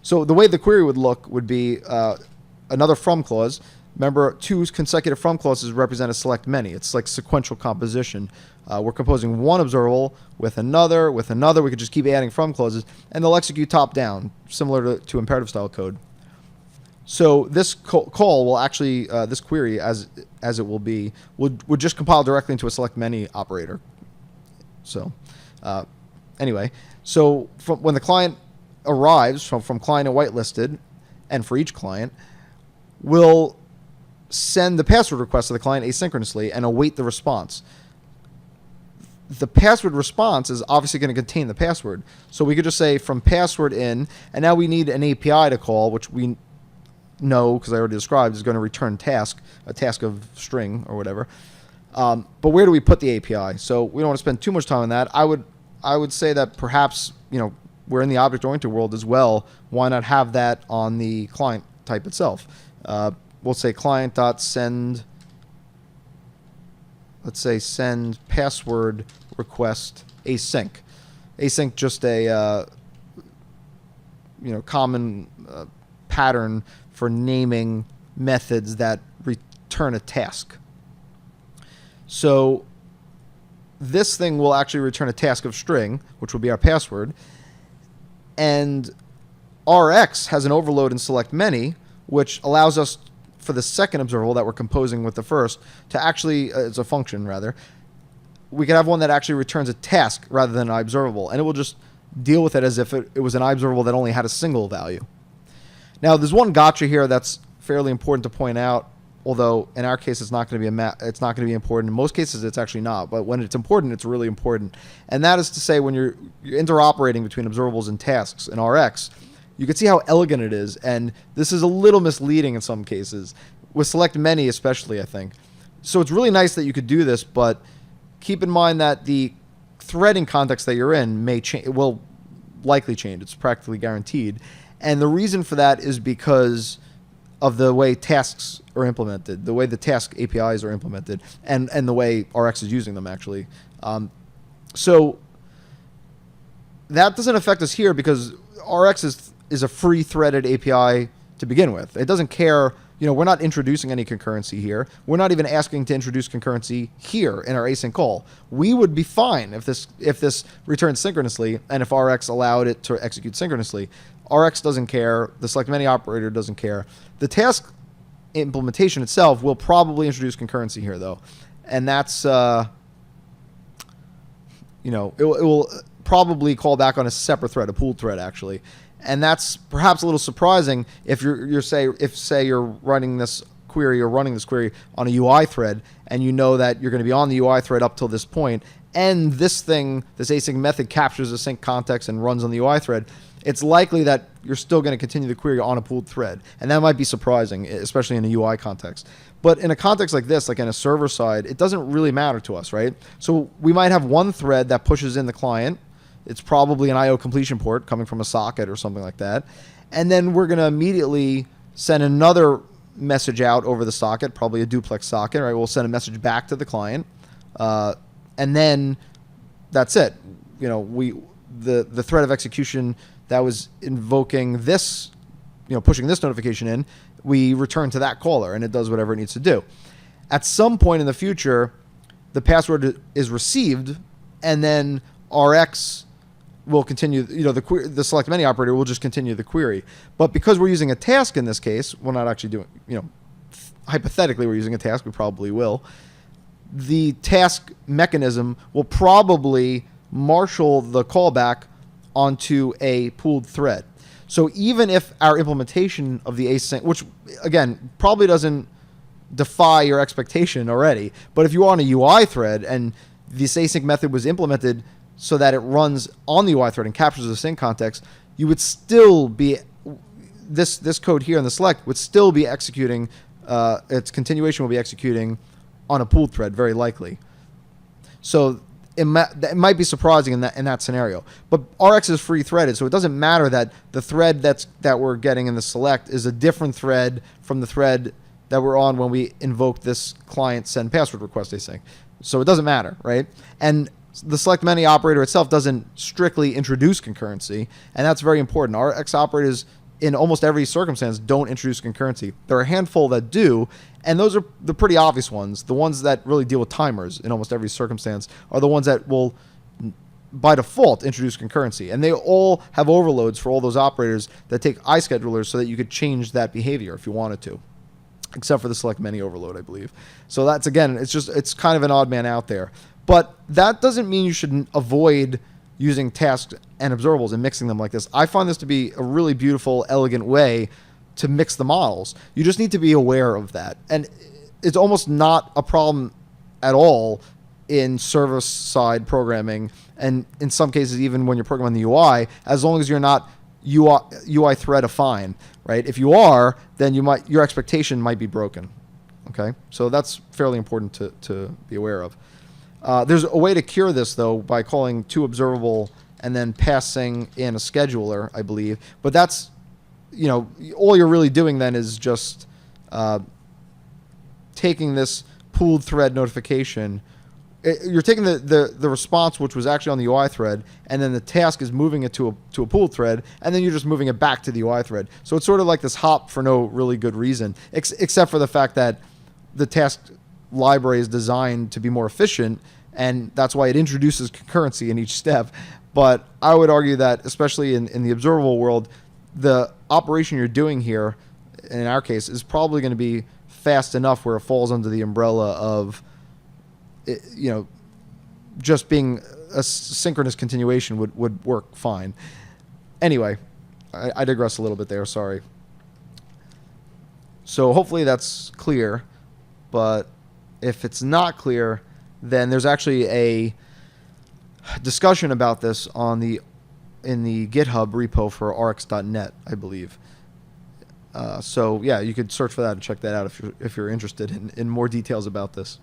So the way the query would look would be another from clause. Remember, 2 consecutive from clauses represent a SelectMany. It's like sequential composition. We're composing one observable with another, with another. We could just keep adding from clauses, and they'll execute top down, similar to imperative style code. So this call will actually, this query, as it will be, would just compile directly into a SelectMany operator. So anyway, so when the client arrives from client and whitelisted, and for each client, we'll send the password request to the client asynchronously and await the response. The password response is obviously going to contain the password. So we could just say from password in, and now we need an API to call, which we know, because I already described, is going to return a task of string or whatever. But where do we put the API? So we don't want to spend too much time on that. I would say that perhaps, we're in the object-oriented world as well. Why not have that on the client type itself? We'll say client.send, let's say send password request async. Async, just a common pattern for naming methods that return a task. So this thing will actually return a task of string, which will be our password, and Rx has an overload in SelectMany, which allows us, for the second observable that we're composing with the first, to actually, it's a function rather, we could have one that actually returns a task rather than an observable, and it will just deal with it as if it was an observable that only had a single value. Now, there's one gotcha here that's fairly important to point out, although in our case it's not going to be it's not going to be important. In most cases it's actually not, but when it's important, it's really important. And that is to say, when you're interoperating between observables and tasks in Rx, you can see how elegant it is, and this is a little misleading in some cases, with SelectMany especially, I think. So it's really nice that you could do this, but keep in mind that the threading context that you're in will likely change. It's practically guaranteed. And the reason for that is because of the way tasks are implemented, the way the task APIs are implemented, and the way Rx is using them, actually. So that doesn't affect us here because Rx is a free threaded API to begin with. It doesn't care, we're not introducing any concurrency here. We're not even asking to introduce concurrency here in our async call. We would be fine if this returned synchronously and if Rx allowed it to execute synchronously. Rx doesn't care. The SelectMany operator doesn't care. The task implementation itself will probably introduce concurrency here, though. And that's, it will probably call back on a separate thread, a pooled thread, actually. And that's perhaps a little surprising if say you're running this query or running this query on a UI thread, and you know that you're going to be on the UI thread up till this point, and this async method captures the sync context and runs on the UI thread. It's likely that you're still going to continue the query on a pooled thread, and that might be surprising, especially in a UI context. But in a context like this, like in a server side, it doesn't really matter to us, right? So we might have one thread that pushes in the client. It's probably an IO completion port coming from a socket or something like that. And then we're going to immediately send another message out over the socket, probably a duplex socket, right? We'll send a message back to the client. And then that's it. The thread of execution that was invoking this, pushing this notification in, we return to that caller and it does whatever it needs to do. At some point in the future, the password is received and then Rx will continue, the SelectMany operator will just continue the query. But because we're using a task in this case, we're not actually doing, hypothetically we're using a task, we probably will. The task mechanism will probably marshal the callback onto a pooled thread. So even if our implementation of the async, which again probably doesn't defy your expectation already, but if you are on a UI thread and this async method was implemented so that it runs on the UI thread and captures the sync context, you would still be, this code here in the select would still be executing, its continuation will be executing on a pooled thread, very likely. So it might be surprising in that scenario. But Rx is free threaded, so it doesn't matter that the thread that we're getting in the select is a different thread from the thread that we're on when we invoke this client send password request async. So it doesn't matter, right? And the SelectMany operator itself doesn't strictly introduce concurrency, and that's very important. Rx operators in almost every circumstance don't introduce concurrency. There are a handful that do, and those are the pretty obvious ones. The ones that really deal with timers in almost every circumstance are the ones that will, by default, introduce concurrency. And they all have overloads for all those operators that take iSchedulers so that you could change that behavior if you wanted to, except for the SelectMany overload, I believe. So that's, again, it's kind of an odd man out there. But that doesn't mean you should avoid using tasks and observables and mixing them like this. I find this to be a really beautiful, elegant way to mix the models. You just need to be aware of that. And it's almost not a problem at all in server-side programming, and in some cases even when you're programming the UI, as long as you're not UI thread-affine, right? If you are, then your expectation might be broken. Okay, so that's fairly important to be aware of. There's a way to cure this, though, by calling toObservable and then passing in a scheduler, I believe. But that's, all you're really doing then is just taking this pooled thread notification. You're taking the response, which was actually on the UI thread, and then the task is moving it to a pooled thread, and then you're just moving it back to the UI thread. So it's sort of like this hop for no really good reason, except for the fact that the task library is designed to be more efficient, and that's why it introduces concurrency in each step. But I would argue that, especially in the observable world, the operation you're doing here, in our case, is probably going to be fast enough where it falls under the umbrella of, just being a synchronous continuation would work fine. Anyway, I digress a little bit there, sorry. So hopefully that's clear, but if it's not clear, then there's actually a discussion about this in the GitHub repo for rx.net, I believe. So yeah, you could search for that and check that out if you're interested in more details about this.